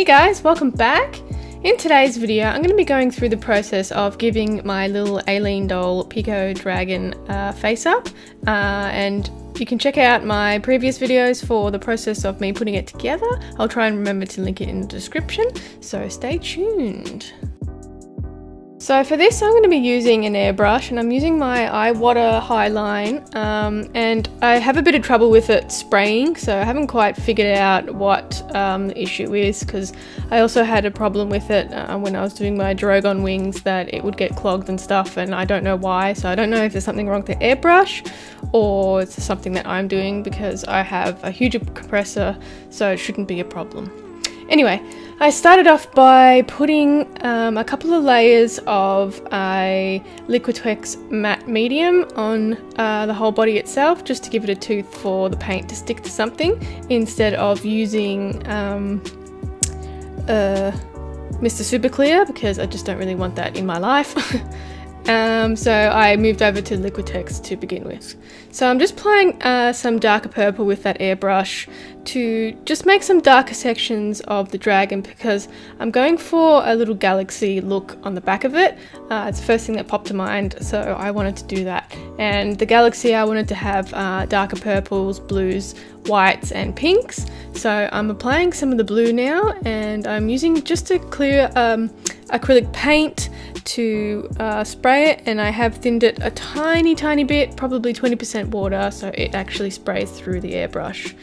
Hey guys, welcome back. In today's video, I'm going to be going through the process of giving my little Aileendoll Pico Dragon face up, and you can check out my previous videos for the process of me putting it together. I'll try and remember to link it in the description, so stay tuned. So for this I'm going to be using an airbrush, and I'm using my eye water high line, and I have a bit of trouble with it spraying, so I haven't quite figured out what the issue is, because I also had a problem with it when I was doing my Drogon wings, that it would get clogged and stuff, and I don't know why. So I don't know if there's something wrong with the airbrush or it's something that I'm doing, because I have a huge compressor, so it shouldn't be a problem. Anyway, I started off by putting a couple of layers of a Liquitex matte medium on the whole body itself, just to give it a tooth for the paint to stick to something, instead of using Mr. Super Clear, because I just don't really want that in my life. So I moved over to Liquitex to begin with. So I'm just applying some darker purple with that airbrush to just make some darker sections of the dragon, because I'm going for a little galaxy look on the back of it. It's the first thing that popped to mind, so I wanted to do that. And the galaxy, I wanted to have darker purples, blues, whites and pinks. So I'm applying some of the blue now, and I'm using just a clear acrylic paint to spray it, and I have thinned it a tiny bit, probably 20% water, so it actually sprays through the airbrush.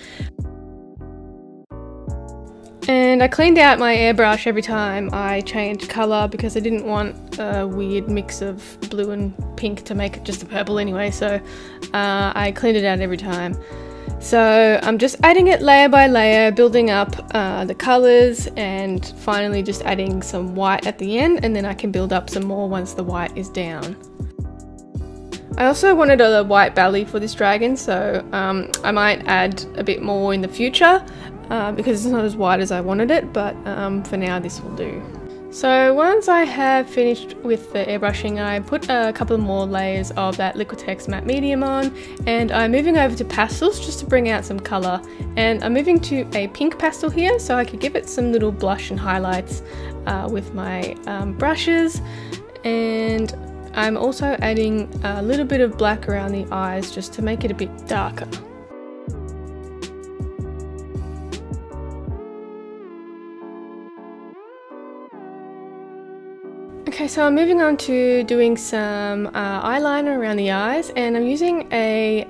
And I cleaned out my airbrush every time I changed colour, because I didn't want a weird mix of blue and pink to make it just a purple anyway, so I cleaned it out every time. So I'm just adding it layer by layer, building up the colours, and finally just adding some white at the end, and then I can build up some more once the white is down. I also wanted a white belly for this dragon, so I might add a bit more in the future, because it's not as white as I wanted it, but for now this will do. So once I have finished with the airbrushing, I put a couple more layers of that Liquitex matte medium on, and I'm moving over to pastels just to bring out some colour. And I'm moving to a pink pastel here, so I could give it some little blush and highlights with my brushes. And I'm also adding a little bit of black around the eyes just to make it a bit darker. Okay, so I'm moving on to doing some eyeliner around the eyes, and I'm using a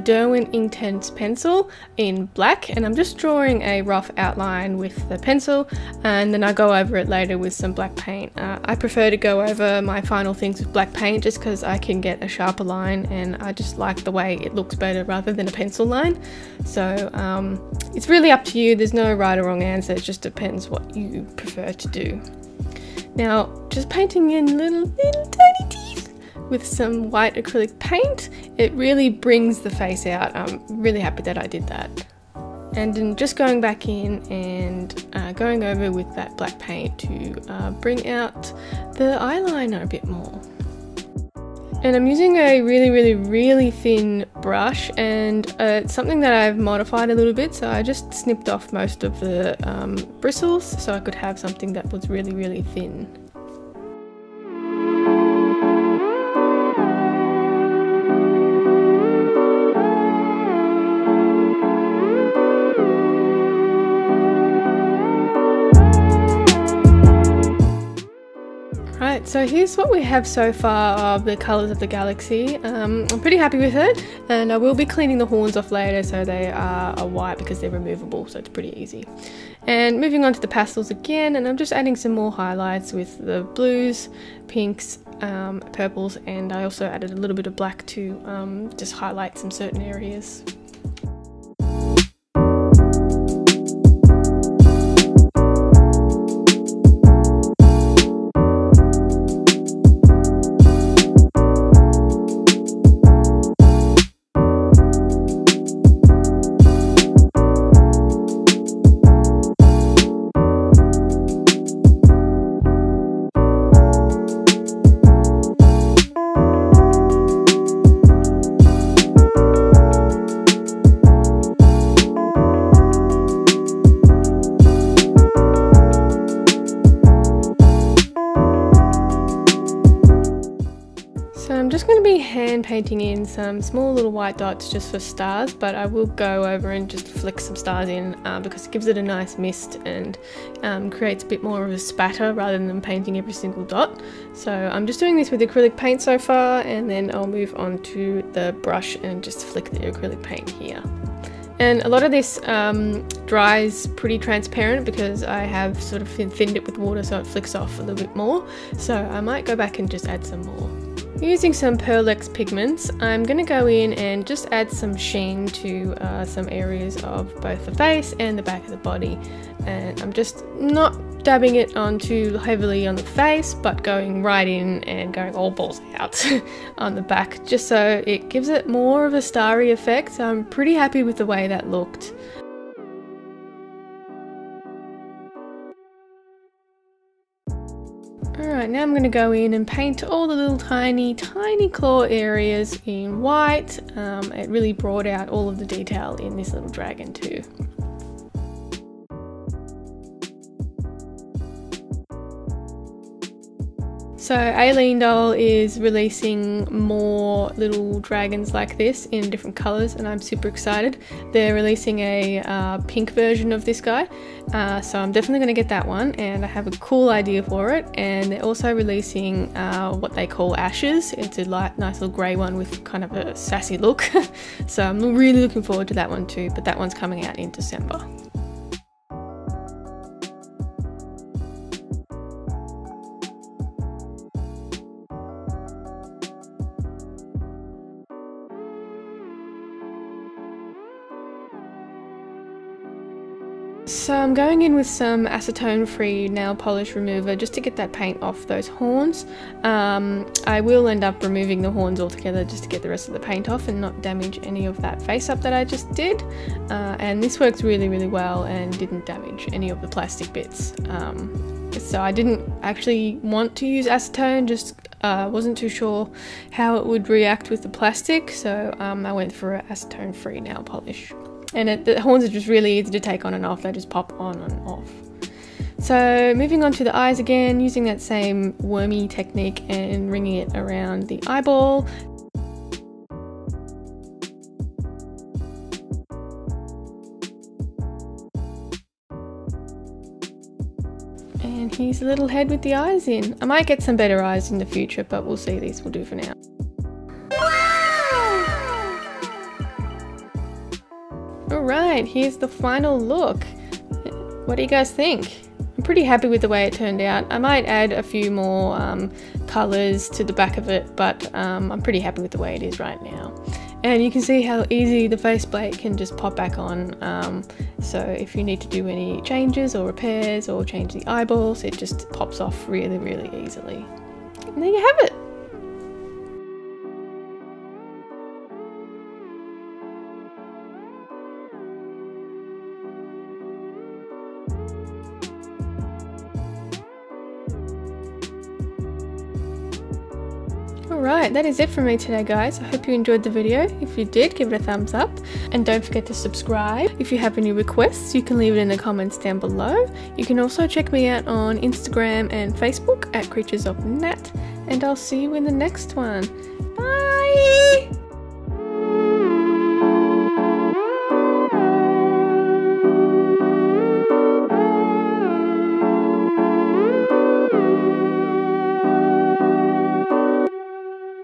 Derwent Intense pencil in black, and I'm just drawing a rough outline with the pencil, and then I go over it later with some black paint. I prefer to go over my final things with black paint, just because I can get a sharper line, and I just like the way it looks better rather than a pencil line. So it's really up to you. There's no right or wrong answer, it just depends what you prefer to do. Now, just painting in little tiny teeth with some white acrylic paint, it really brings the face out. I'm really happy that I did that. And then just going back in and going over with that black paint to bring out the eyeliner a bit more. And I'm using a really thin brush, and it's something that I've modified a little bit, so I just snipped off most of the bristles so I could have something that was really thin. Right, so here's what we have so far of the colours of the galaxy. I'm pretty happy with it, and I will be cleaning the horns off later, so they are white because they're removable, so it's pretty easy. And moving on to the pastels again, and I'm just adding some more highlights with the blues, pinks, purples, and I also added a little bit of black to just highlight some certain areas. be hand painting in some small little white dots just for stars, but I will go over and just flick some stars in because it gives it a nice mist and creates a bit more of a spatter rather than painting every single dot. So I'm just doing this with acrylic paint so far, and then I'll move on to the brush and just flick the acrylic paint here. And a lot of this dries pretty transparent because I have sort of thinned it with water so it flicks off a little bit more. So I might go back and just add some more. Using some Pearl X pigments, I'm going to go in and just add some sheen to some areas of both the face and the back of the body. And I'm just not dabbing it on too heavily on the face, but going right in and going all balls out on the back, just so it gives it more of a starry effect. So I'm pretty happy with the way that looked. Alright, now I'm going to go in and paint all the little tiny claw areas in white. It really brought out all of the detail in this little dragon too. So Aileendoll is releasing more little dragons like this in different colours, and I'm super excited. They're releasing a pink version of this guy, so I'm definitely going to get that one, and I have a cool idea for it. And they're also releasing what they call ashes. It's a nice little grey one with kind of a sassy look. So I'm really looking forward to that one too, but that one's coming out in December. So I'm going in with some acetone-free nail polish remover just to get that paint off those horns. I will end up removing the horns altogether just to get the rest of the paint off and not damage any of that face up that I just did. And this works really, really well and didn't damage any of the plastic bits. So I didn't actually want to use acetone, just wasn't too sure how it would react with the plastic, so I went for an acetone-free nail polish. And the horns are just really easy to take on and off, they just pop on and off. So moving on to the eyes again, using that same wormy technique and ringing it around the eyeball. And here's the little head with the eyes in. I might get some better eyes in the future, but we'll see, these will do for now. Alright, here's the final look. What do you guys think? I'm pretty happy with the way it turned out. I might add a few more colours to the back of it, but I'm pretty happy with the way it is right now. And you can see how easy the faceplate can just pop back on. So if you need to do any changes or repairs or change the eyeballs, it just pops off really, really easily. And there you have it. Alright, that is it from me today guys. I hope you enjoyed the video. If you did, give it a thumbs up. And don't forget to subscribe. If you have any requests, you can leave it in the comments down below. You can also check me out on Instagram and Facebook at Creatures of Nat. And I'll see you in the next one. Bye!